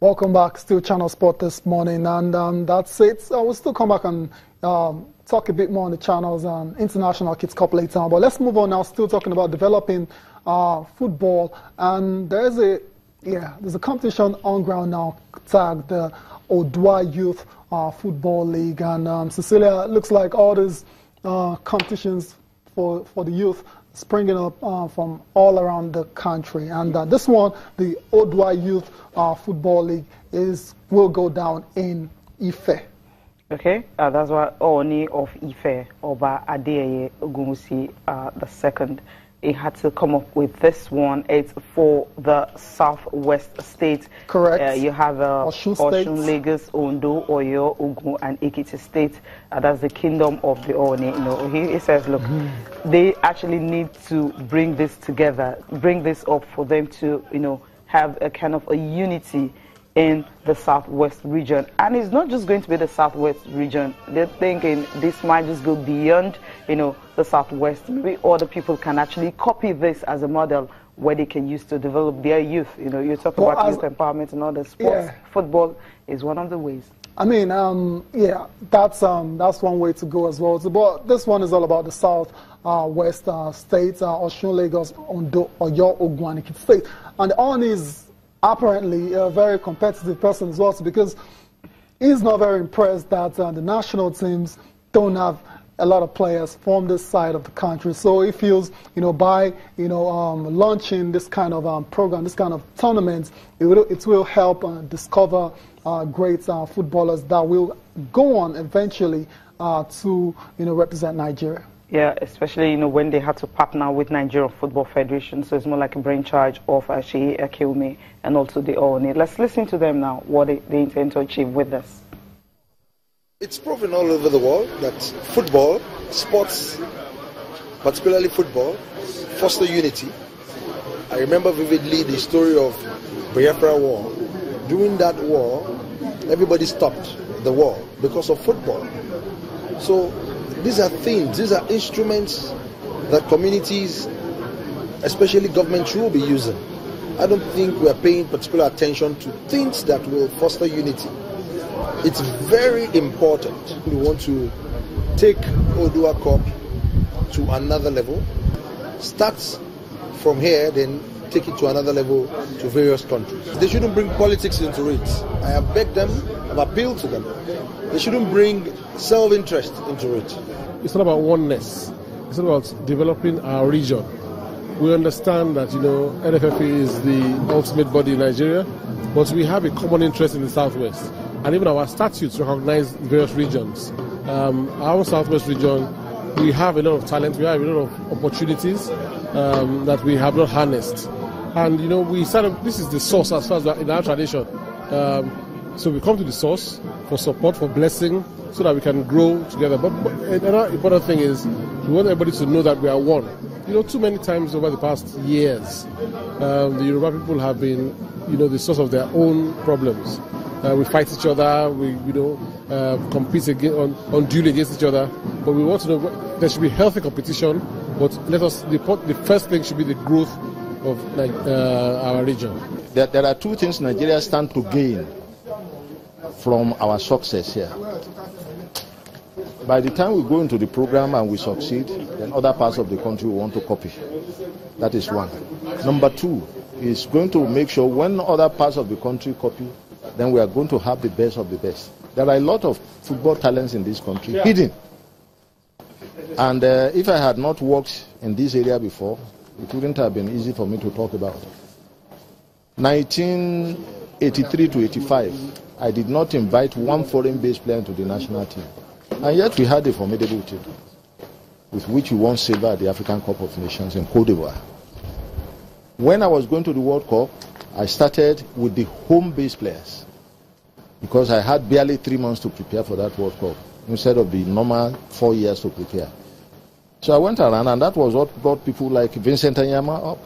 Welcome back, still Channel Sport this morning, and that's it. We'll still come back and talk a bit more on the channels and International Kids Cup later on. But let's move on now, still talking about developing football. And there's a competition on ground now tagged the Oodua Youth Football League. And Cecilia, it looks like all these competitions for the youth springing up from all around the country, and this one, the Oodua Youth Football League, will go down in Ife. Okay, that's why Ooni of Ife, Oba Adeyeye Ogunwusi II, he had to come up with this one. It's for the southwest states. Correct. You have Osun, Lagos, Ondo, Oyo, Ogun, and Ekiti State. That's the kingdom of the Ooni. You know, he says, look, they actually need to bring this together, bring this up for them to, you know, have a kind of a unity in the southwest region. And it's not just going to be the southwest region. They're thinking this might just go beyond, you know, the southwest. Maybe other people can actually copy this as a model where they can use to develop their youth. You know, you talk about youth empowerment and other sports. Yeah. Football is one of the ways. I mean, yeah, that's one way to go as well. But this one is all about the southwest states, Osun, Lagos, Ondo, Oyo, Ogun, and Ekiti State. And the Ooni is apparently a very competitive person as well, because he's not very impressed that the national teams don't have a lot of players from this side of the country. So he feels, you know, by launching this kind of program, this kind of tournament, it will help discover great footballers that will go on eventually to, you know, represent Nigeria. Yeah, especially, you know, when they had to partner with Nigerian Football Federation, so it's more like a brainchild of Sheyi Akiume and also the Ooni. Let's listen to them now, what they intend to achieve with this. It's proven all over the world that football, sports, particularly football, foster unity. I remember vividly the story of Biafra War. During that war, everybody stopped the war because of football. So these are things, these are instruments that communities, especially government, should be using. I don't think we are paying particular attention to things that will foster unity. It's very important. We want to take Oodua Cup to another level. Start from here, then take it to another level to various countries. They shouldn't bring politics into it. I have begged them, I've appealed to them. They shouldn't bring self-interest into it. It's not about oneness. It's not about developing our region. We understand that, you know, NFFA is the ultimate body in Nigeria, but we have a common interest in the southwest. And even our statutes recognize various regions. Our southwest region, we have a lot of talent, we have a lot of opportunities that we have not harnessed. And, you know, we started, this is the source as far as in our tradition. So we come to the source for support, for blessing, so that we can grow together. But another important thing is we want everybody to know that we are one. You know, too many times over the past years, the Yoruba people have been, you know, the source of their own problems. We fight each other, we, you know, compete unduly against each other. But we want to know there should be healthy competition. But the first thing should be the growth of our region. There are two things Nigeria stands to gain from our success here. By the time we go into the program and we succeed, then other parts of the country will want to copy. That is one. Number two is going to make sure when other parts of the country copy, then we are going to have the best of the best. There are a lot of football talents in this country hidden. And if I had not worked in this area before, it wouldn't have been easy for me to talk about. 1983 to 85, I did not invite one foreign-based player to the national team. And yet we had a formidable team with which we won silver at the African Cup of Nations in Côte d'Ivoire. When I was going to the World Cup, I started with the home-based players because I had barely 3 months to prepare for that World Cup instead of the normal 4 years to prepare. So I went around, and that was what brought people like Vincent Anyama up.